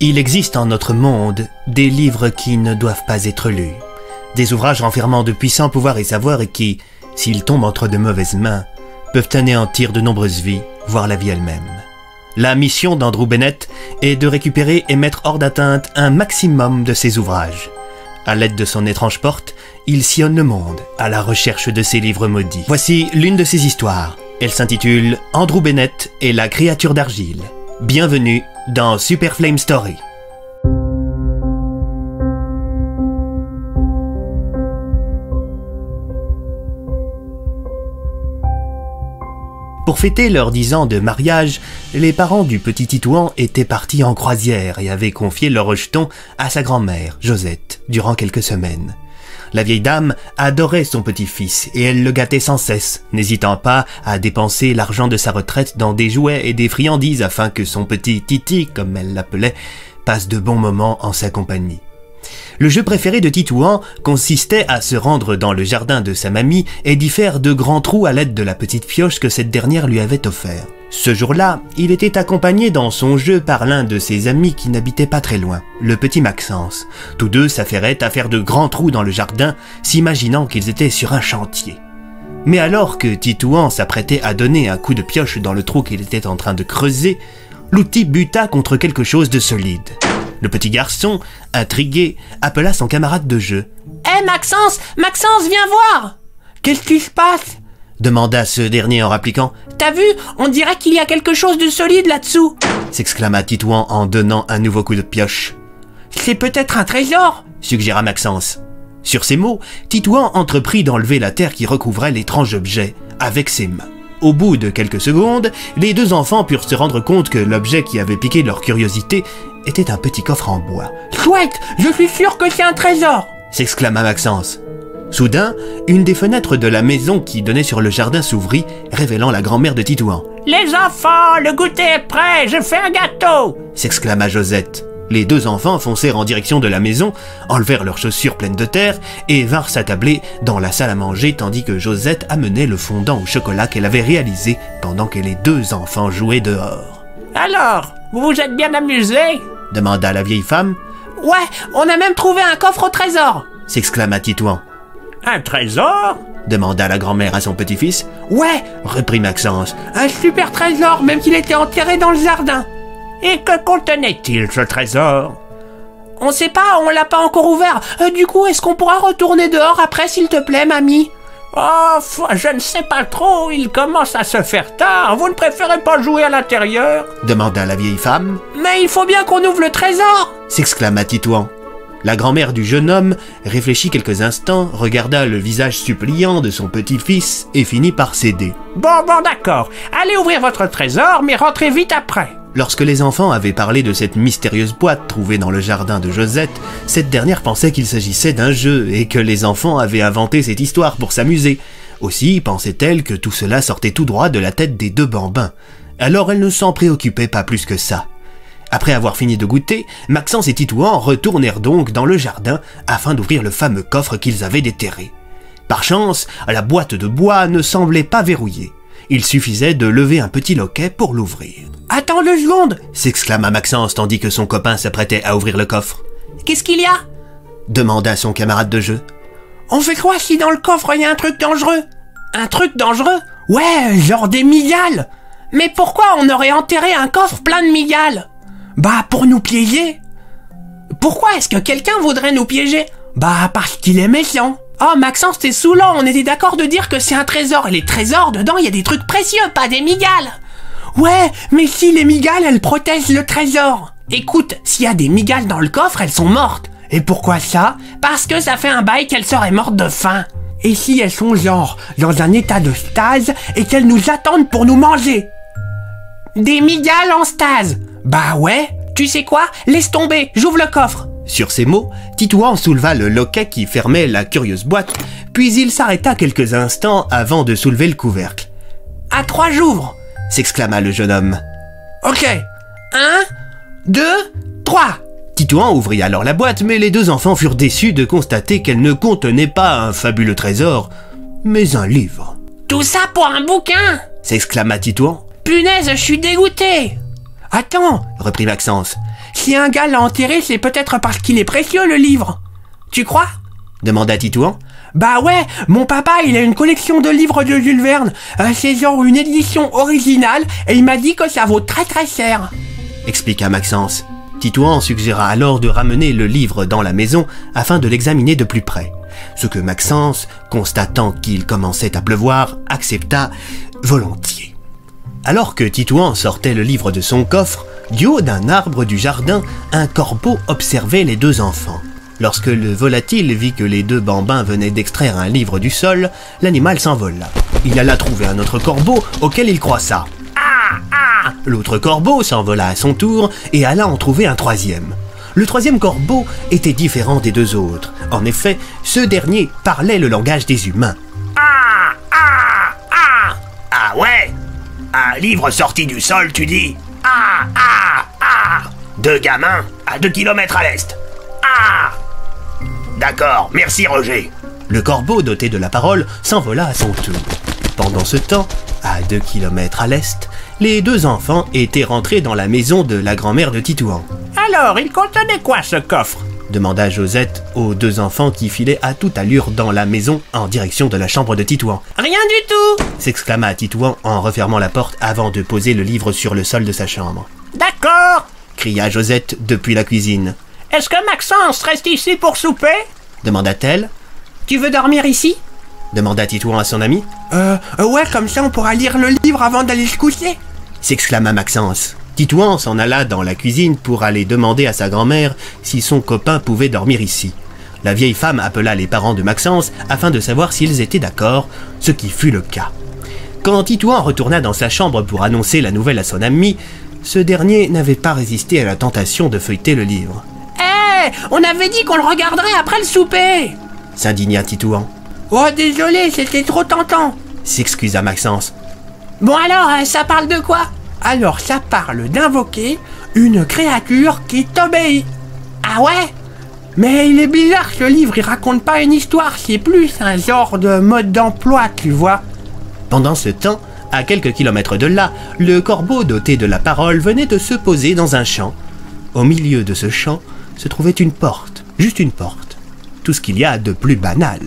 Il existe en notre monde des livres qui ne doivent pas être lus. Des ouvrages renfermant de puissants pouvoirs et savoirs et qui, s'ils tombent entre de mauvaises mains, peuvent anéantir de nombreuses vies, voire la vie elle-même. La mission d'Andrew Bennett est de récupérer et mettre hors d'atteinte un maximum de ces ouvrages. À l'aide de son étrange porte, il sillonne le monde à la recherche de ces livres maudits. Voici l'une de ses histoires. Elle s'intitule « Andrew Bennett et la créature d'argile ». Bienvenue dans Super Flame Story. Pour fêter leurs 10 ans de mariage, les parents du petit Titouan étaient partis en croisière et avaient confié leur rejeton à sa grand-mère, Josette, durant quelques semaines. La vieille dame adorait son petit-fils et elle le gâtait sans cesse, n'hésitant pas à dépenser l'argent de sa retraite dans des jouets et des friandises afin que son petit Titi, comme elle l'appelait, passe de bons moments en sa compagnie. Le jeu préféré de Titouan consistait à se rendre dans le jardin de sa mamie et d'y faire de grands trous à l'aide de la petite pioche que cette dernière lui avait offert. Ce jour-là, il était accompagné dans son jeu par l'un de ses amis qui n'habitait pas très loin, le petit Maxence. Tous deux s'affairaient à faire de grands trous dans le jardin, s'imaginant qu'ils étaient sur un chantier. Mais alors que Titouan s'apprêtait à donner un coup de pioche dans le trou qu'il était en train de creuser, l'outil buta contre quelque chose de solide. Le petit garçon, intrigué, appela son camarade de jeu. « Hé Maxence, viens voir !»« Qu'est-ce qui se passe ?» demanda ce dernier en rappliquant. « T'as vu, on dirait qu'il y a quelque chose de solide là-dessous !» s'exclama Titouan en donnant un nouveau coup de pioche. « C'est peut-être un trésor !» suggéra Maxence. Sur ces mots, Titouan entreprit d'enlever la terre qui recouvrait l'étrange objet avec ses mains. Au bout de quelques secondes, les deux enfants purent se rendre compte que l'objet qui avait piqué leur curiosité était un petit coffre en bois. « Chouette, je suis sûr que c'est un trésor !» s'exclama Maxence. Soudain, une des fenêtres de la maison qui donnait sur le jardin s'ouvrit, révélant la grand-mère de Titouan. « Les enfants, le goûter est prêt, je fais un gâteau !» s'exclama Josette. Les deux enfants foncèrent en direction de la maison, enlevèrent leurs chaussures pleines de terre et vinrent s'attabler dans la salle à manger tandis que Josette amenait le fondant au chocolat qu'elle avait réalisé pendant que les deux enfants jouaient dehors. « Alors, vous vous êtes bien amusés ?» demanda la vieille femme. « Ouais, on a même trouvé un coffre au trésor !» s'exclama Titouan. « Un trésor ?» demanda la grand-mère à son petit-fils. « Ouais, reprit Maxence, un super trésor, même qu'il était enterré dans le jardin. » « Et que contenait-il, ce trésor ?»« On sait pas, on l'a pas encore ouvert. Du coup, est-ce qu'on pourra retourner dehors après, s'il te plaît, mamie ?»« Oh, je ne sais pas trop, il commence à se faire tard. Vous ne préférez pas jouer à l'intérieur ?» demanda la vieille femme. « Mais il faut bien qu'on ouvre le trésor !» s'exclama Titouan. La grand-mère du jeune homme réfléchit quelques instants, regarda le visage suppliant de son petit-fils et finit par céder. « Bon, d'accord. Allez ouvrir votre trésor, mais rentrez vite après. » Lorsque les enfants avaient parlé de cette mystérieuse boîte trouvée dans le jardin de Josette, cette dernière pensait qu'il s'agissait d'un jeu et que les enfants avaient inventé cette histoire pour s'amuser. Aussi pensait-elle que tout cela sortait tout droit de la tête des deux bambins. Alors elle ne s'en préoccupait pas plus que ça. Après avoir fini de goûter, Maxence et Titouan retournèrent donc dans le jardin afin d'ouvrir le fameux coffre qu'ils avaient déterré. Par chance, la boîte de bois ne semblait pas verrouillée. Il suffisait de lever un petit loquet pour l'ouvrir. « Attends 2 secondes !» s'exclama Maxence tandis que son copain s'apprêtait à ouvrir le coffre. « Qu'est-ce qu'il y a ?» demanda son camarade de jeu. « On fait quoi si dans le coffre il y a un truc dangereux ?»« Un truc dangereux ? Ouais, genre des migales !»« Mais pourquoi on aurait enterré un coffre plein de migales ?»« Bah, pour nous piéger !»« Pourquoi est-ce que quelqu'un voudrait nous piéger ?»« Bah, parce qu'il est méchant !»« Oh, Maxence, t'es saoulant, on était d'accord de dire que c'est un trésor, et les trésors, dedans, il y a des trucs précieux, pas des migales !»« Ouais, mais si les migales, elles protègent le trésor !»« Écoute, s'il y a des migales dans le coffre, elles sont mortes !»« Et pourquoi ça ? Parce que ça fait un bail qu'elles seraient mortes de faim !»« Et si elles sont genre dans un état de stase et qu'elles nous attendent pour nous manger ?»« Des migales en stase !»« Bah ouais, tu sais quoi ? Laisse tomber, j'ouvre le coffre !» Sur ces mots, Titouan souleva le loquet qui fermait la curieuse boîte, puis il s'arrêta quelques instants avant de soulever le couvercle. « À 3, j'ouvre !» s'exclama le jeune homme. « Ok, 1, 2, 3 !» Titouan ouvrit alors la boîte, mais les deux enfants furent déçus de constater qu'elle ne contenait pas un fabuleux trésor, mais un livre. « Tout ça pour un bouquin !» s'exclama Titouan. « Punaise, je suis dégoûté !» Attends, reprit Maxence. si un gars l'a enterré, c'est peut-être parce qu'il est précieux, le livre. Tu crois? Demanda Titouan. Bah ouais, mon papa, il a une collection de livres de Jules Verne. C'est genre une édition originale, et il m'a dit que ça vaut très très cher. Expliqua Maxence. Titouan suggéra alors de ramener le livre dans la maison afin de l'examiner de plus près. Ce que Maxence, constatant qu'il commençait à pleuvoir, accepta volontiers. Alors que Titouan sortait le livre de son coffre, du haut d'un arbre du jardin, un corbeau observait les deux enfants. Lorsque le volatile vit que les deux bambins venaient d'extraire un livre du sol, l'animal s'envola. Il alla trouver un autre corbeau auquel il croissa. L'autre corbeau s'envola à son tour et alla en trouver un troisième. Le troisième corbeau était différent des deux autres. En effet, ce dernier parlait le langage des humains. Ah ouais? Un livre sorti du sol, tu dis? Deux gamins à 2 kilomètres à l'est. D'accord, merci Roger. Le corbeau doté de la parole s'envola à son tour. Pendant ce temps, à 2 kilomètres à l'est, les deux enfants étaient rentrés dans la maison de la grand-mère de Titouan. Alors, il contenait quoi ce coffre? Demanda Josette aux deux enfants qui filaient à toute allure dans la maison en direction de la chambre de Titouan. Rien du tout! S'exclama Titouan en refermant la porte avant de poser le livre sur le sol de sa chambre. D'accord! Cria Josette depuis la cuisine. Est-ce que Maxence reste ici pour souper? Demanda-t-elle. Tu veux dormir ici? Demanda Titouan à son ami. Ouais, comme ça on pourra lire le livre avant d'aller se coucher. S'exclama Maxence. Titouan s'en alla dans la cuisine pour aller demander à sa grand-mère si son copain pouvait dormir ici. La vieille femme appela les parents de Maxence afin de savoir s'ils étaient d'accord, ce qui fut le cas. Quand Titouan retourna dans sa chambre pour annoncer la nouvelle à son ami, ce dernier n'avait pas résisté à la tentation de feuilleter le livre. On avait dit qu'on le regarderait après le souper! S'indigna Titouan. Oh, désolé, c'était trop tentant. S'excusa Maxence. Bon alors, ça parle de quoi? Alors, ça parle d'invoquer une créature qui t'obéit. Ah ouais? Mais il est bizarre ce livre, il raconte pas une histoire, c'est plus un genre de mode d'emploi, tu vois. Pendant ce temps, à quelques kilomètres de là, le corbeau doté de la parole venait de se poser dans un champ. Au milieu de ce champ se trouvait une porte, juste une porte. Tout ce qu'il y a de plus banal.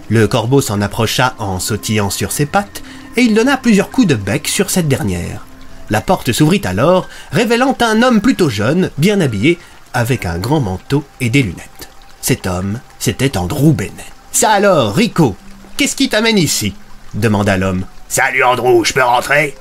Le corbeau s'en approcha en sautillant sur ses pattes et il donna plusieurs coups de bec sur cette dernière. La porte s'ouvrit alors, révélant un homme plutôt jeune, bien habillé, avec un grand manteau et des lunettes. Cet homme, c'était Andrew Bennett. « Ça alors, Rico, qu'est-ce qui t'amène ici ?» demanda l'homme. « Salut Andrew, je peux rentrer ?»«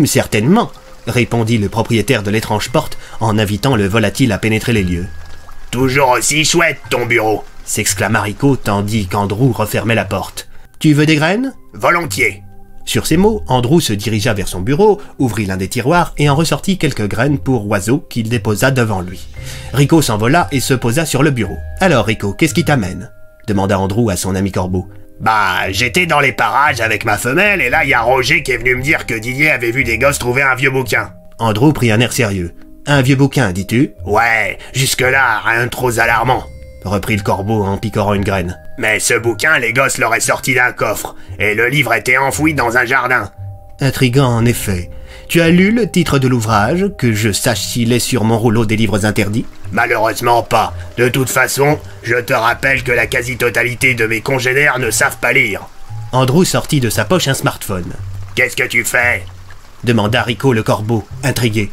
Certainement, » répondit le propriétaire de l'étrange porte en invitant le volatile à pénétrer les lieux. « Toujours aussi chouette ton bureau !» s'exclama Rico tandis qu'Andrew refermait la porte. « Tu veux des graines ?»« Volontiers !» Sur ces mots, Andrew se dirigea vers son bureau, ouvrit l'un des tiroirs et en ressortit quelques graines pour oiseaux qu'il déposa devant lui. Rico s'envola et se posa sur le bureau. « Alors Rico, qu'est-ce qui t'amène ?» demanda Andrew à son ami corbeau. « Bah, j'étais dans les parages avec ma femelle et là il y a Roger qui est venu me dire que Didier avait vu des gosses trouver un vieux bouquin. » Andrew prit un air sérieux. « Un vieux bouquin, dis-tu ?»« Ouais, jusque-là, rien de trop alarmant. » reprit le corbeau en picorant une graine. « Mais ce bouquin, les gosses l'auraient sorti d'un coffre, et le livre était enfoui dans un jardin. » Intriguant en effet. Tu as lu le titre de l'ouvrage, que je sache s'il est sur mon rouleau des livres interdits? Malheureusement pas. De toute façon, je te rappelle que la quasi-totalité de mes congénères ne savent pas lire. Andrew sortit de sa poche un smartphone. « Qu'est-ce que tu fais ?» demanda Rico le corbeau, intrigué.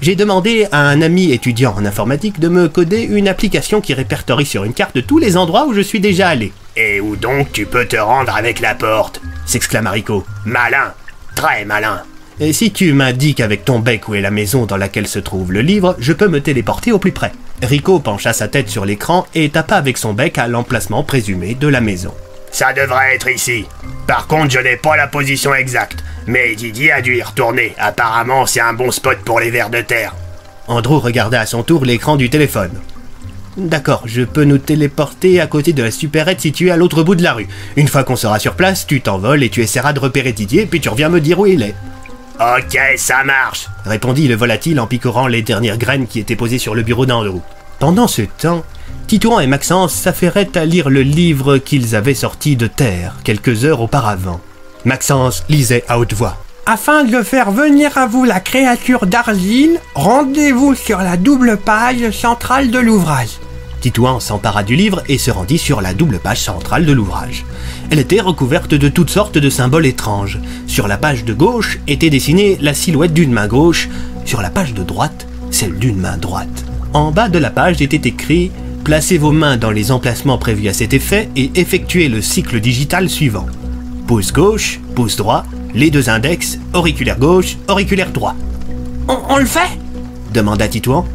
J'ai demandé à un ami étudiant en informatique de me coder une application qui répertorie sur une carte tous les endroits où je suis déjà allé. « Et où donc tu peux te rendre avec la porte ?» s'exclama Rico. « Malin, très malin. » Et si tu m'indiques avec ton bec où est la maison dans laquelle se trouve le livre, je peux me téléporter au plus près. Rico pencha sa tête sur l'écran et tapa avec son bec à l'emplacement présumé de la maison. « Ça devrait être ici. Par contre, je n'ai pas la position exacte. Mais Didier a dû y retourner. Apparemment, c'est un bon spot pour les vers de terre. » Andrew regarda à son tour l'écran du téléphone. « D'accord, je peux nous téléporter à côté de la supérette située à l'autre bout de la rue. Une fois qu'on sera sur place, tu t'envoles et tu essaieras de repérer Didier, puis tu reviens me dire où il est. » « Ok, ça marche !» répondit le volatile en picorant les dernières graines qui étaient posées sur le bureau d'Andrew. Pendant ce temps, Titouan et Maxence s'affairaient à lire le livre qu'ils avaient sorti de terre quelques heures auparavant. Maxence lisait à haute voix. Afin de faire venir à vous la créature d'argile, rendez-vous sur la double page centrale de l'ouvrage. Titouan s'empara du livre et se rendit sur la double page centrale de l'ouvrage. Elle était recouverte de toutes sortes de symboles étranges. Sur la page de gauche était dessinée la silhouette d'une main gauche, sur la page de droite, celle d'une main droite. En bas de la page était écrit « Placez vos mains dans les emplacements prévus à cet effet et effectuez le cycle digital suivant. Pouce gauche, pouce droit, les deux index, auriculaire gauche, auriculaire droit. » On le fait? demanda Titouan.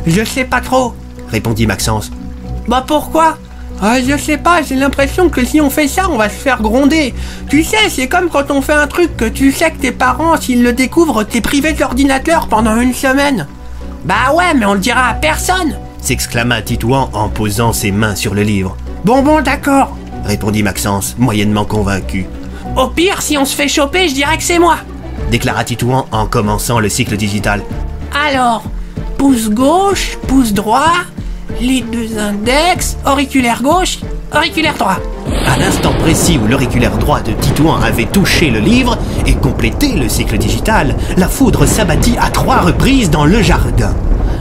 Je sais pas trop. Répondit Maxence. Bah pourquoi? Je sais pas, j'ai l'impression que si on fait ça, on va se faire gronder. Tu sais, c'est comme quand on fait un truc que tu sais que tes parents, s'ils le découvrent, t'es privé de l'ordinateur pendant une semaine. Bah ouais, mais on le dira à personne, s'exclama Titouan en posant ses mains sur le livre. Bon, d'accord, répondit Maxence, moyennement convaincu. Au pire, si on se fait choper, je dirais que c'est moi, déclara Titouan en commençant le cycle digital. Alors, pouce gauche, pouce droit, les deux index, auriculaire gauche, auriculaire droit. À l'instant précis où l'auriculaire droit de Titouan avait touché le livre et complété le cycle digital, la foudre s'abattit à 3 reprises dans le jardin.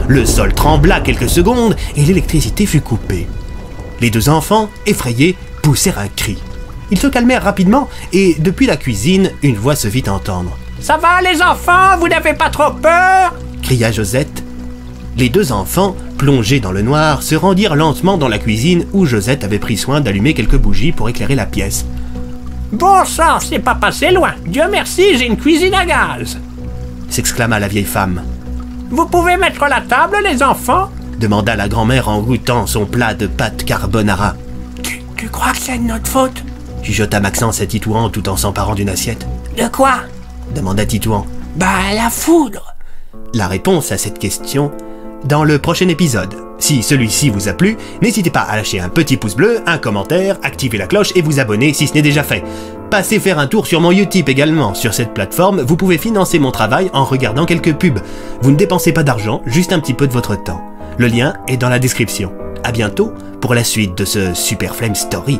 Le sol trembla quelques secondes et l'électricité fut coupée. Les deux enfants, effrayés, poussèrent un cri. Ils se calmèrent rapidement et, depuis la cuisine, une voix se fit entendre. « Ça va les enfants, vous n'avez pas trop peur ?» cria Josette. Les deux enfants, plongés dans le noir, se rendirent lentement dans la cuisine où Josette avait pris soin d'allumer quelques bougies pour éclairer la pièce. « Bon sang, c'est pas passé loin. Dieu merci, j'ai une cuisine à gaz !» s'exclama la vieille femme. « Vous pouvez mettre la table, les enfants ?» demanda la grand-mère en goûtant son plat de pâte carbonara. « Tu crois que c'est de notre faute ?» chuchota Maxence à Titouan tout en s'emparant d'une assiette. « De quoi ?» demanda Titouan. « Bah, la foudre !» La réponse à cette question dans le prochain épisode. Si celui-ci vous a plu, n'hésitez pas à lâcher un petit pouce bleu, un commentaire, activer la cloche et vous abonner si ce n'est déjà fait. Passez faire un tour sur mon Utip également. Sur cette plateforme, vous pouvez financer mon travail en regardant quelques pubs. Vous ne dépensez pas d'argent, juste un petit peu de votre temps. Le lien est dans la description. À bientôt pour la suite de ce Super Flame Story.